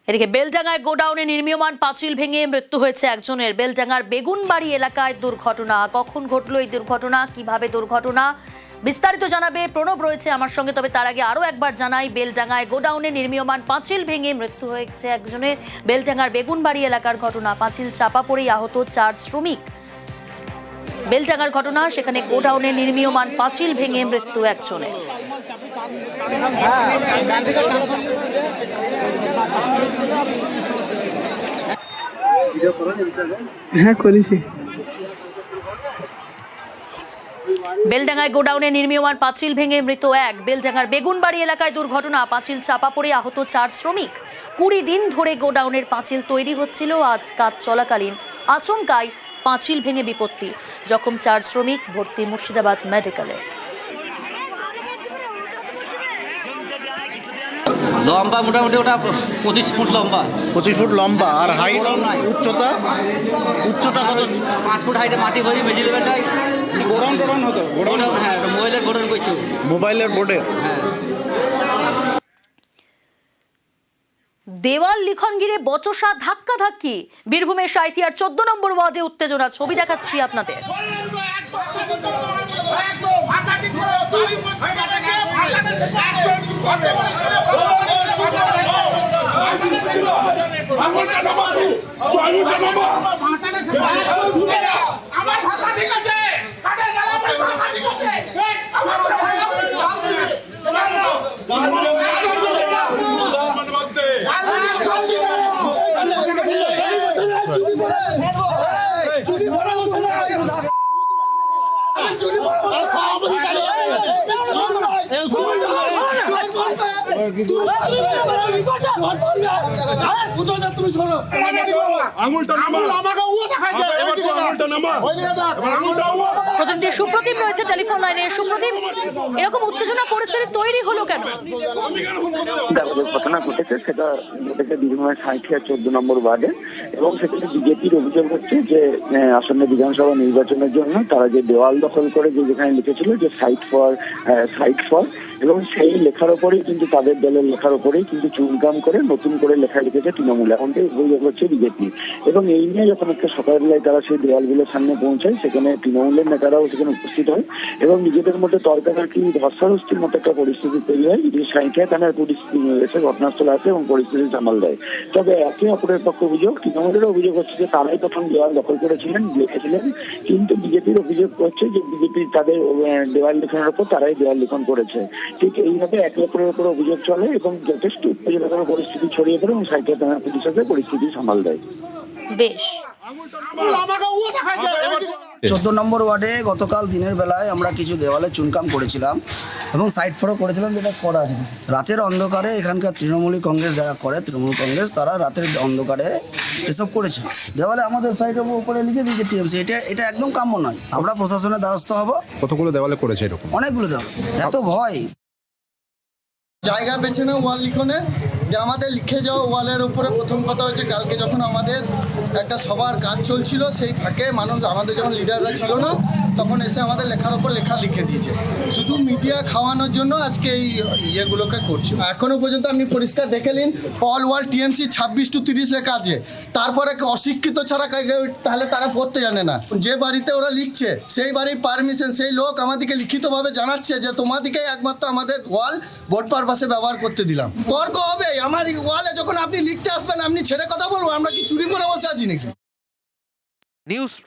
এদিকে বেলডাঙ্গায় গোডাউনে নির্মীয়মান পাঁচিল ভেঙে মৃত্যু হয়েছে একজনের। বেলডাঙ্গার বেগুনবাড়ি এলাকায় দুর্ঘটনা। কখন ঘটলো এই দুর্ঘটনা, কিভাবে দুর্ঘটনা, বিস্তারিত জানাবে প্রণব রয়েছে আমার সঙ্গে। তবে তার আগে আরো একবার জানাই, বেলডাঙ্গায় গোডাউনে নির্মীয়মান পাঁচিল ভেঙে মৃত্যু হয়েছে একজনের। বেলডাঙ্গার বেগুনবাড়ি এলাকার ঘটনা। পাঁচিল চাপা পড়েই আহত 4 শ্রমিক। বেলডাঙ্গার ঘটনা, সেখানে গোডাউনে নির্মীয়মান পাঁচিল ভেঙে মৃত্যু একজনের। হ্যাঁ করেছি। বেলডাঙ্গায় গোডাউনে নির্মীয়মান পাঁচিল ভেঙে মৃত এক। বেলডাঙ্গার বেগুনবাড়ি এলাকায় দুর্ঘটনা। পাঁচিল চাপা পড়ে আহত 4 শ্রমিক। 20 দিন ধরে গোডাউনের পাঁচিল তৈরি হচ্ছিল, আজ কাজ চলাকালীন আচমকাই পাঁচিল ভেঙে বিপত্তি। জখম 4 শ্রমিক, ভর্তি মুর্শিদাবাদ মেডিকেলে। লম্বা মোটামুটি ওটা 25 ফুট লম্বা। 25 ফুট লম্বা। আর হাইট উচ্চতা কত? 5 ফুট হাইটে মাটি ভরি মেজি লেভেলটাই গোডাউন হতো। হ্যাঁ, মোবাইলের গোডাউন কইছো। মোবাইলের বোর্ডে। হ্যাঁ। দেওয়াল লিখন ঘিরে বচসা, ধাক্কাধাক্কি। বীরভূমের সাঁইথিয়ার 14 নম্বর ওয়ার্ডে উত্তেজনা। ছবি দেখাচ্ছি আপনাদের। প্রতিনিধি সুপ্রতিম রয়েছে টেলিফোন লাইনে। সুপ্রতিম, এরকম উত্তেজনা পরিস্থিতি তৈরি হলো কেন? ঘটনা ঘটেছে, সেটা ঘটেছে বীরভূমের সাঁইথিয়া 14 নম্বর ওয়ার্ডে, এবং সেখানে বিজেপির অভিযোগ হচ্ছে যে আসন্ন বিধানসভা নির্বাচনের জন্য তারা যে দেওয়াল দখল করে যেখানে লিখেছিল যে সাইট ফর, এবং সেই লেখার ওপরেই কিন্তু তাদের দলের লেখার ওপরেই কিন্তু চুনকাম করে নতুন করে লেখা লিখেছে তৃণমূল। এমনটাই অভিযোগ হচ্ছে বিজেপি। এবং এই নিয়ে যখন একটা সকালবেলায় তারা সেই দেওয়ালগুলোর সামনে পৌঁছায়, সেখানে তৃণমূলের নেতারাও সেখানে উপস্থিত হয় এবং নিজেদের মধ্যে তর্কাতর্কি, ধস্তাধস্তির মতো একটা পরিস্থিতি তৈরি হয়। সাঁইথিয়া থানার পরিস্থিতি এসে ঘটনাস্থলে আসে এবং পরিস্থিতি সামাল দেয়। তবে একে অপরের পক্ষে অভিযোগ, তৃণমূলেরও অভিযোগ হচ্ছে যে তারাই প্রথম দেওয়াল দখল করেছিলেন, লিখেছিলেন, কিন্তু বিজেপির অভিযোগ করছে যে বিজেপি তাদের দেওয়াল লিখনের ওপর তারাই দেওয়াল লিখন করেছে। ঠিক এইভাবে একে অপরের উপর অভিযোগ চলে এবং যথেষ্ট উত্তেজনাকর পরিস্থিতি ছড়িয়ে পড়ে এবং সাঁইথিয়া থানার পুলিশ এসে পরিস্থিতি সামাল দেয়। বেশ। 14 নম্বর ওয়ার্ডে গতকাল দিনের বেলায় আমরা কিছু দেওয়ালে চুনকাম করেছিলাম এবং সাইড ফটো করেছিলাম, যেটা করা আছে রাতের অন্ধকারে। এখানকার তৃণমূলী কংগ্রেস যারা করে, তৃণমূল কংগ্রেস, তারা রাতের অন্ধকারে এসব করেছে। দেওয়ালে আমাদের সাইডের উপরে লিখে দিয়েছে টিএমসি। এটা একদম কাম্য নয়। আমরা প্রশাসনের দ্বারস্থ হব। কতগুলো দেওয়ালে করেছে এরকম? অনেকগুলো দেওয়াল। এত ভয়। জায়গা বেছে না ওয়াল লিখনের, যে আমাদের লিখে যাওয়া ওয়ালের উপরে। প্রথম কথা হচ্ছে, কালকে যখন আমাদের একটা সবার কাজ চলছিল, সেই ফাঁকে আমাদের যখন লিডাররা ছিল না, তখন এসে আমাদের লেখার ওপর লেখা লিখে দিয়েছে। শুধু মিডিয়া খাওয়ানোর জন্য আজকে এই ইয়েগুলোকে করছে। এখনো পর্যন্ত আপনি পরিষ্কার দেখে নিন, অল ওয়াল টিএমসি 26 to 30 লেখা আছে। তারপরে অশিক্ষিত ছাড়া তাহলে তারা পড়তে জানে না। যে বাড়িতে ওরা লিখছে, সেই বাড়ির পারমিশন সেই লোক আমাদেরকে লিখিতভাবে জানাচ্ছে যে তোমাদেরকে একমাত্র আমাদের ওয়াল ভোট পারপাসে ব্যবহার করতে দিলাম। তর্ক হবে। আমার ওয়ালে যখন আপনি লিখতে আসবেন, আপনি ছেড়ে কথা বলবো? আমরা কি চুরি করে বসে আছি নাকি? নিউজ